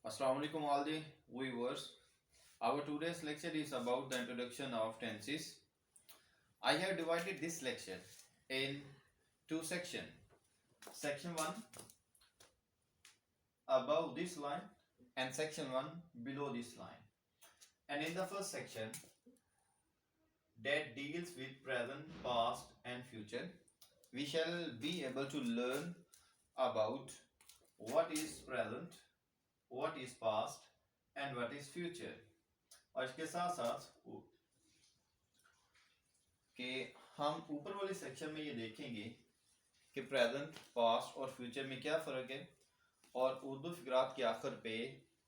Assalamu alaikum all the viewers. Our today's lecture is about the introduction of tenses. I have divided this lecture in two sections. Section 1 above this line and section 1 below this line. And in the first section that deals with present, past and future, we shall be able to learn about what is present, what is past and what is future. और इसके साथ साथ कि हम ऊपर वाले section में ये देखेंगे कि प्रेजेंट, पास्ट और फ्यूचर में क्या फ़र्क है और उर्दू फिकरात के आखिर पे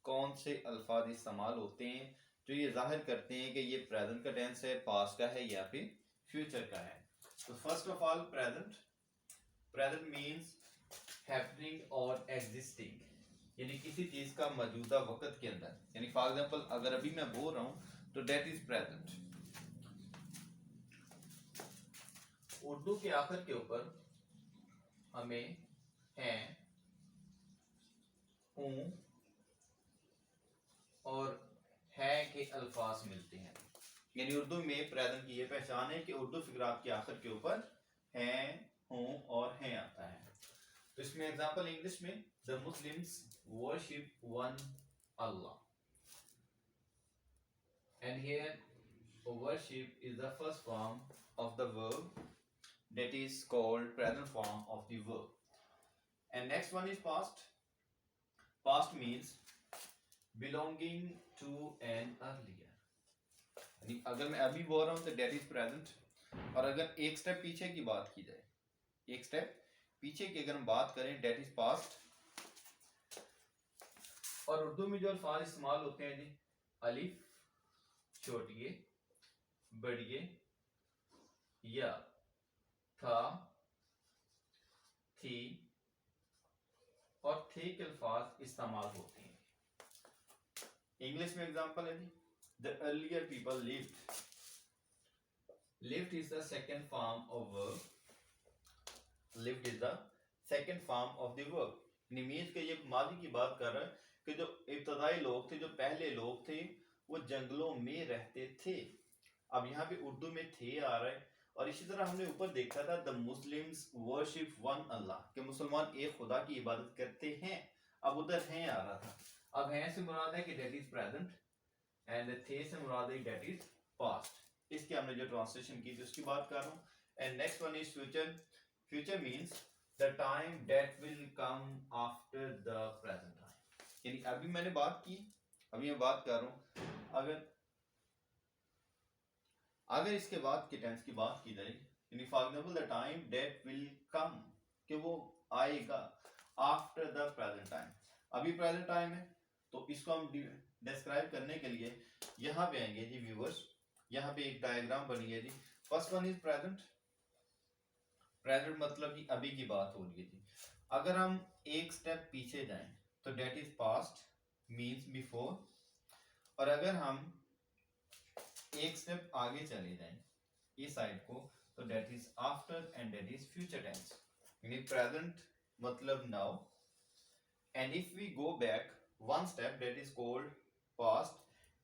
कौन से अल्फाज इस्तेमाल होते हैं जो ये जाहिर करते हैं कि ये प्रेजेंट का टेंस है, पास्ट का है या फिर फ्यूचर का है। तो first of all present means happening और एग्जिस्टिंग, यानी किसी चीज़ का मौजूदा वक्त के अंदर, यानी फॉर एग्जांपल अगर अभी मैं बोल रहा हूँ तो डेट इज प्रेजेंट। उर्दू के आखिर के ऊपर हमें हैं, हूं और है के अल्फाज मिलते हैं, यानी उर्दू में प्रेजेंट की ये पहचान है कि उर्दू फिकरात के आखिर के ऊपर हैं, हूं और हैं आता है। तो इसमें एग्जांपल इंग्लिश में the Muslims worship one Allah, and here worship is the first form of the verb that is called present form of the verb. And next one is past. Past means belonging to an earlier, यानी अगर मैं अभी बोल रहा हूँ तो that is present, और अगर एक स्टेप पीछे की बात की जाए, एक स्टेप पीछे की अगर हम बात करें that is past। और उर्दू में जो अल्फाज इस्तेमाल होते हैं जी, अलिफ छोटिए, बड़िए, या, था, थी और थे के अल्फाज इस्तेमाल होते हैं। इंग्लिश में एग्जांपल है जी, the earlier people lived. Lived is the second form of verb, lived is the second form of the verb. Means के ये माजी की बात कर रहा है कि जो इब्तदाई लोग थे, जो पहले लोग थे, वो जंगलों में रहते थे। अब यहाँ पे उर्दू में थे आ रहा है। और इसी तरह हमने ऊपर देखा था द मुस्लिम्स वर्शिप वन अल्लाह, कि मुसलमान एक खुदा की इबादत करते हैं। अब उधर हैं आ रहा था, अब हैं से मुराद है कि डेट इज प्रेजेंट एंड थे से मुराद है डेट इज पास्ट। इसकी हमने जो ट्रांसलेशन की थी उसकी बात कर रहा हूँ। And next one is future. Future means the time that will come after the present time, यानी अभी मैंने बात की, अभी मैं बात कर रहा हूँ। अगर इसके बाद के टेंस की बात की जाए, यानी for example the time that will come, कि वो आएगा आफ्टर द प्रेजेंट टाइम। अभी प्रेजेंट टाइम है तो इसको हम डिस्क्राइब करने के लिए यहाँ पे आएंगे जी व्यूअर्स। यहाँ पे एक डायग्राम बनी है जी। First one is present. Present मतलब कि अभी की बात हो रही है जी। अगर हम एक स्टेप पीछे जाएं तो that is past, means before. और अगर हम एक स्टेप आगे चले जाएं इस साइड को तो that is after and that is future tense, यानी प्रेजेंट मतलब now. And if we go back one step that is called past,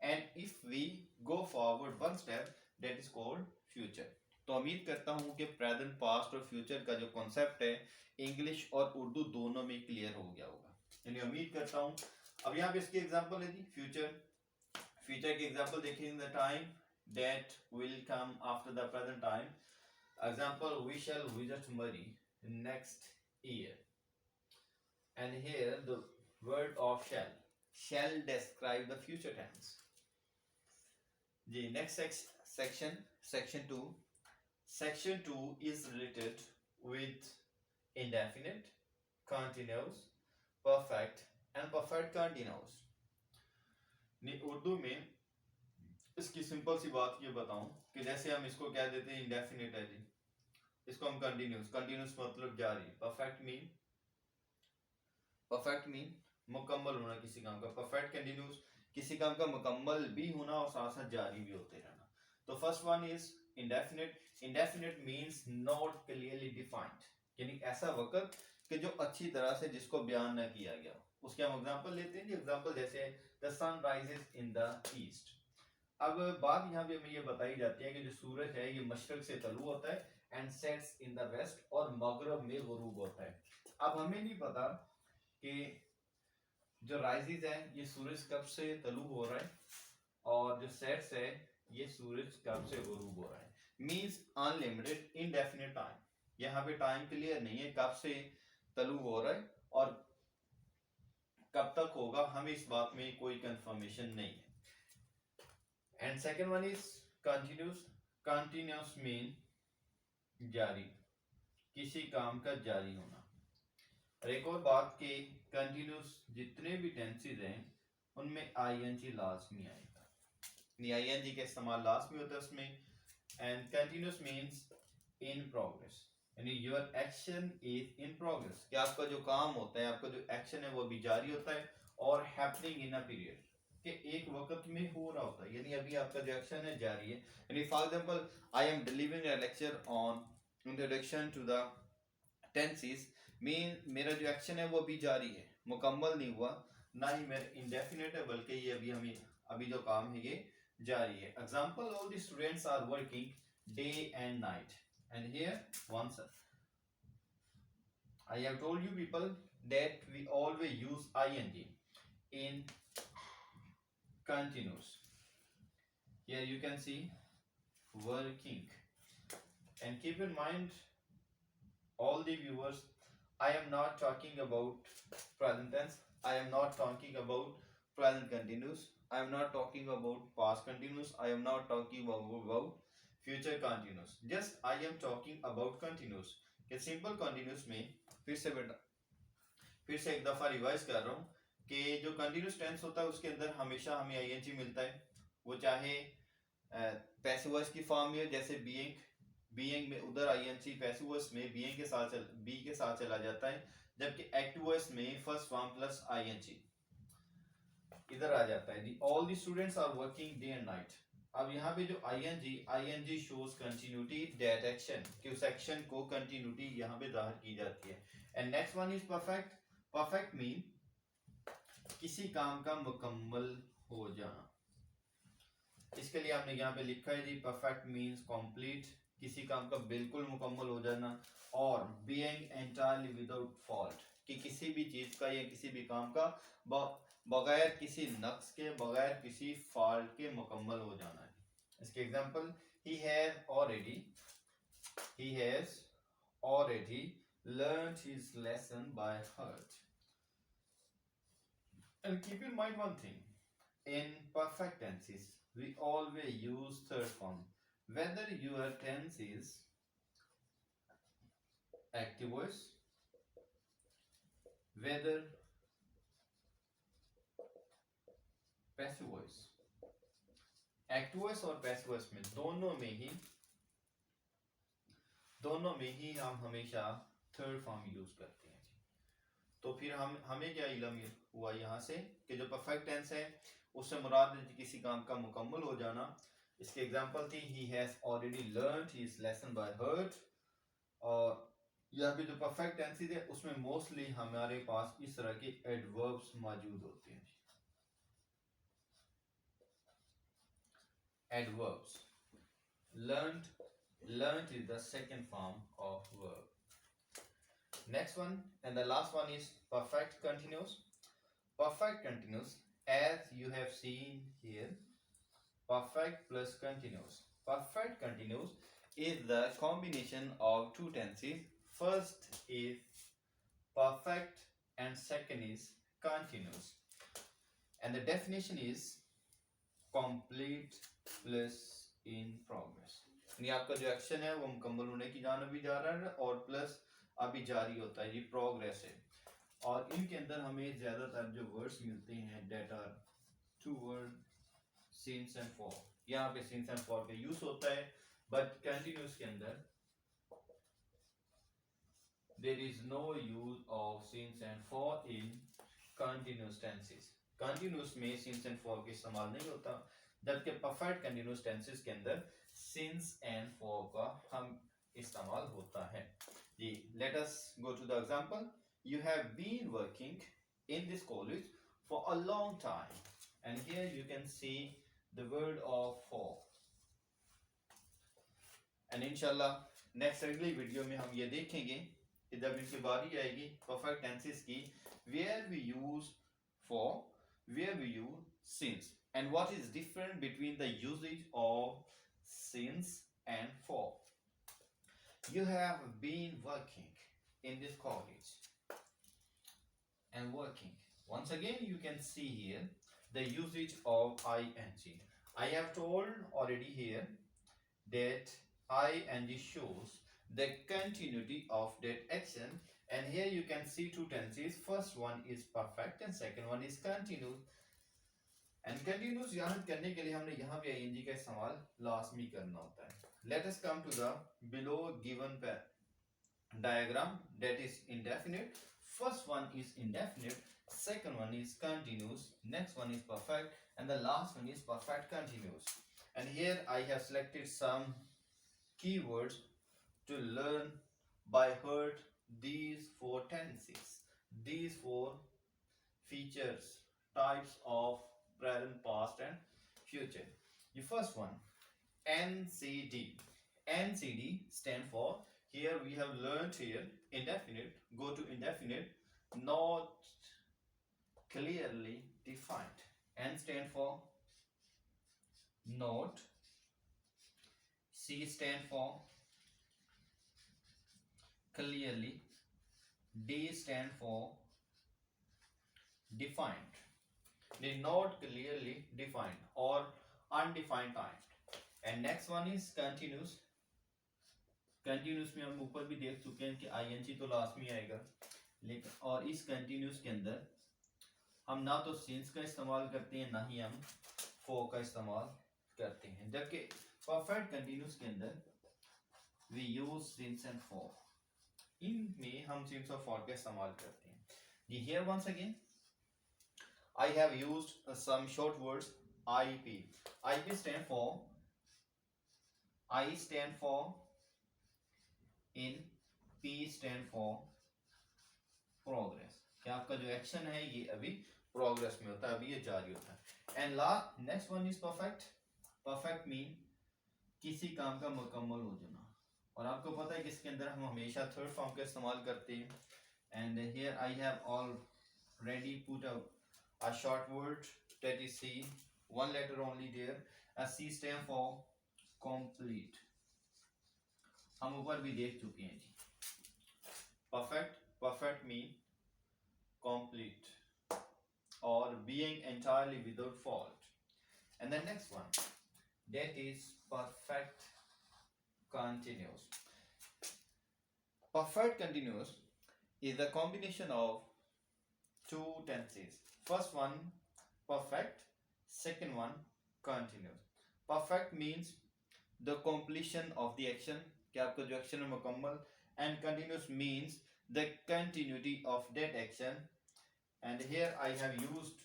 and if we go forward one step that is called future. तो उम्मीद करता हूं कि present, past और future का जो कॉन्सेप्ट है इंग्लिश और उर्दू दोनों में क्लियर हो गया होगा, यानी उम्मीद करता हूं। अब यहाँ पे इसकी एग्जांपल है जी फ्यूचर। फ्यूचर की एग्जांपल देखें, the time that will come after the present time. Example, we shall visit Murray next year. And here the word of shall describe the future tense. The next section 2. Section 2 is related with indefinite, continuous, perfect and perfect continuous. Urdu में इसकी simple सी बात ये बताऊं कि जैसे हम इसको कह देते हैं इंडेफिनिट है जी, इसको हम कंटिन्यूस, कंटिन्यूस मतलब जारी। परफेक्ट मीन मुकम्मल होना किसी काम का। परफेक्ट कंटिन्यूस किसी काम का मुकम्मल भी होना और साथ साथ जारी भी होते रहना। तो first one is indefinite. Indefinite means not clearly defined, यानी ऐसा वक्त कि जो अच्छी तरह से जिसको बयान न किया गया। उसके हम एग्जांपल लेते हैं। एग्जांपल जैसे the sun rises in the east. अब बात यहाँ पे हमें ये बताई जाती है कि जो सूरज है ये मशरक से तलू होता है and sets in the west, और मगरब में गुरूब होता है। अब हमें नहीं पता कि जो राइजेस है ये सूरज कब से तलू हो रहा है, और जो सेट्स है ये सूरज कब से गुरूब हो रहा है। Means unlimited indefinite time. यहाँ पे टाइम क्लियर नहीं है कब से तलू हो रहा है और कब तक होगा, हमें इस बात में कोई कंफर्मेशन नहीं है। And second one is continuous. Continuous mean जारी, किसी काम का जारी होना। और एक और बात कि कंटिन्यूस जितने भी टेंसेस हैं उनमें आईएनजी लाजमी आएगा। आईएनजी का इस्तेमाल लाजमी होता है उसमें। And continuous means in progress, यानी your action is in progress, कि आपका जो काम होता है, आपका जो एक्शन है वो भी जारी होता है, और हैपनिंग इन अ पीरियड, कि एक वक्त में हो रहा होता है, यानी अभी आपका जो एक्शन है जारी है। यानी for example I am delivering a lecture on introduction to the tenses, mean मेरा जो एक्शन है वो अभी जारी है, मुकम्मल नहीं हुआ, ना ही मेरा इंडेफिनेट है, बल्कि ये अभी जो काम है ये जारी है। Example, all the students are working day and night, and here once I have told you people that we always use ing in continuous. Here you can see working, and keep in mind all the viewers, I am not talking about present tense, I am not talking about present continuous, I am not talking about past continuous, I am not talking about future continuous, just I am talking about continuous. कि simple continuous में फिर से एक दफा revise कर रहा हूँ कि जो कंटिन्यूस टेंस होता है उसके अंदर हमेशा हमें आईएनजी मिलता है, वो चाहे पैसिव वॉइस की फॉर्म में, जैसे बीइंग में उधर आईएनजी पैसिव वॉइस में बीइंग के साथ बी के साथ चला जाता है, जबकि एक्टिव वॉइस में फर्स्ट फॉर्म प्लस आईएनजी इधर आ जाता है। All the students are working day and night. अब यहाँ पे जो ING shows continuity that action, कि उस एक्शन को कंटिन्यूटी यहाँ पे जाहिर की जाती है। And next one is perfect. Perfect mean किसी काम का मुकम्मल हो जाना। इसके लिए हमने यहाँ पे लिखा है जी, परफेक्ट मीन्स कंप्लीट, किसी काम का बिल्कुल मुकम्मल हो जाना, और बीइंग एंटायरली विदाउट फॉल्ट, कि किसी भी चीज का या किसी भी काम का बगैर किसी नक्स के, बगैर किसी फॉल्ट के मुकम्मल हो जाना है। इसके example, he has already learned his lesson by heart. And keep in mind one thing, in perfect tenses we always use third form, whether your tense is active voice, whether passive voice. Active voice और passive voice में दोनों में ही हम हमेशा third form use करते हैं। तो फिर हमें क्या इल्म हुआ यहाँ से कि जो परफेक्ट टेंस है उससे मुराद किसी काम का मुकम्मल हो जाना। इसके एग्जांपल थी he has already learned his lesson by heart, और यहाँ पे जो परफेक्ट टेंसेस है उसमें मोस्टली हमारे पास इस तरह के एडवर्ब्स मौजूद होते हैं। Adverbs. Learned is the second form of verb. Next one and the last one is perfect continuous. Perfect continuous, as you have seen here, perfect plus continuous. Perfect continuous is the combination of two tenses. First is perfect and second is continuous. And the definition is complete plus in progress, यानी आपका जो action है वो मुकम्मल होने की जानिब भी जा रहा है और प्लस अभी जारी होता है, ये प्रोग्रेस है। और इनके अंदर हमें ज्यादातर जो वर्ड्स मिलते हैं that are two word since and for. यहाँ पे सिंस एंड फॉर का यूज होता है, बट कंटिन्यूस के अंदर there is no use of since and for in continuous tenses. Continuous में सिंस एंड फॉर का इस्तेमाल नहीं होता, जबकि परफेक्ट कंटिन्यूस टेंसेस के अंदर सिंस एंड फॉर का हम इस्तेमाल होता है। Let us go to the example. You have been working in this college for a long time, and here you can see the word of for. And इंशाल्लाह next अगली video में हम ये देखेंगे कि जब इनकी बारी आएगी परफेक्ट टेंसेस की, where we use for, where we use since, and what is different between the usages of since and for. You have been working in this college and working. Once again, you can see here the usage of ing. I have told already here that ing shows the continuity of that action, and here you can see two tenses. First one is perfect and second one is continuous. And continuous याद करने के लिए हमने यहाँ पे ing का इस्तेमाल लाजमी करना होता है. Let us come to the below given diagram that is indefinite. First one is indefinite, second one is continuous, next one is perfect, and the last one is perfect continuous. And here I have selected some keywords to learn by heart these four tenses, these four features, types of present, past, and future. The first one, NCD. NCD stand for, here we have learned here indefinite, go to indefinite, not clearly defined. N stand for not, C stand for clearly, D stand for defined. The not clearly defined or undefined type. And next one is continuous. Continuous में हम ऊपर भी देख चुके हैं कि ING तो last में आएगा, लेकिन और इस कंटिन्यूस के अंदर हम ना तो सिंस का इस्तेमाल करते हैं ना ही हम फॉर का इस्तेमाल करते हैं, जबकि परफेक्ट कंटिन्यूस के अंदर we use since and for, इनमें हम सिंस और फॉर का इस्तेमाल करते हैं. Here once again I have used some short words. IP. IP stand for, I stand for in, P stand for progress. क्या आपका जो एक्शन है ये अभी प्रोग्रेस में होता है, अभी ये जारी होता है. And next one is perfect. Perfect mean किसी काम का मुकम्मल हो जाना, और आपको पता है कि इसके अंदर हम हमेशा थर्ड फॉर्म का इस्तेमाल करते हैं. And here I have already put a short word that is C, one letter only there. A C stand for complete. हम ऊपर भी देख चुके हैं जी. Perfect, perfect mean complete or being entirely without fault. And the next one, that is perfect continuous. Perfect continuous is the combination of two tenses. First one perfect, second one continuous. Perfect means the completion of the action, कि आपका जो action है मुकम्मल, and continuous means the continuity of that action. And here I have used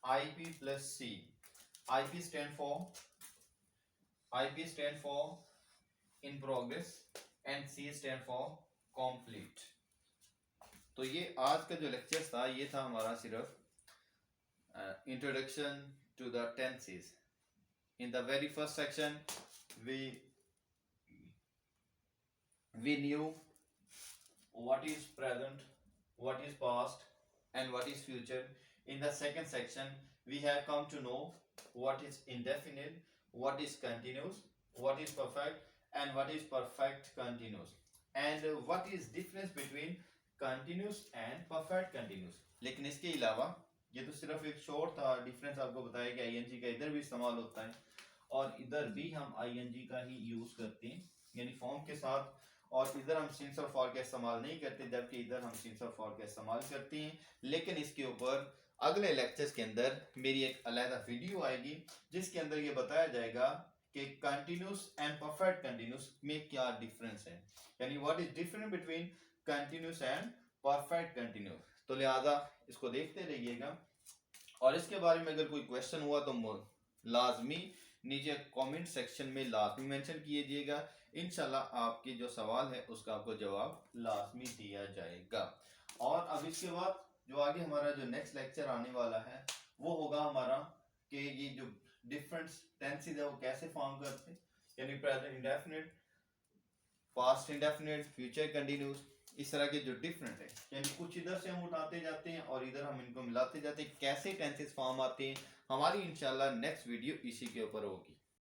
IP plus C. IP stand for in progress and C stand for complete. तो ये आज का जो लेक्चर था ये था हमारा सिर्फ introduction to the tenses. In the very first section we knew what is present, what is past, and what is future. In the second section we have come to know what is indefinite, what is continuous, what is perfect, and what is perfect continuous, and what is difference between continuous and perfect continuous. लेकिन इसके अलावा ये तो सिर्फ एक short था difference आपको बताया कि आईएनजी का इधर भी इस्तेमाल होता है और इधर भी हम आईएनजी का ही यूज करते हैं, यानी फॉर्म के साथ, और इधर हम सिंस और फॉर का इस्तेमाल नहीं करते, जबकि इधर हम सिंस और फॉर का इस्तेमाल करते हैं. लेकिन इसके ऊपर अगले लेक्चर्स के अंदर मेरी एक अलग वीडियो आएगी जिसके अंदर ये बताया जाएगा कि कंटिन्यूस एंड परफेक्ट कंटिन्यूस में क्या डिफरेंस है, यानी what is different between continuous and perfect continuous. तो लिहाजा इसको देखते रहिएगा, और इसके बारे में अगर कोई क्वेश्चन हुआ तो लाजमी नीचे कमेंट सेक्शन में लाजमी मेंशन कीजिएगा। इंशाल्लाह आपके जो सवाल है उसका आपको जवाब लाजमी दिया जाएगा। और अब इसके बाद जो आगे हमारा जो नेक्स्ट लेक्चर आने वाला है वो होगा हमारा कि ये जो डिफरेंट टेंसेस है वो कैसे फॉर्म करते हैं, यानी present indefinite, past indefinite, future continuous, इस तरह के जो डिफरेंट है, यानी कुछ इधर से हम उठाते जाते हैं और इधर हम इनको मिलाते जाते हैं, कैसे टेंसेस फॉर्म आते हैं। हमारी इंशाल्लाह नेक्स्ट वीडियो इसी के ऊपर होगी।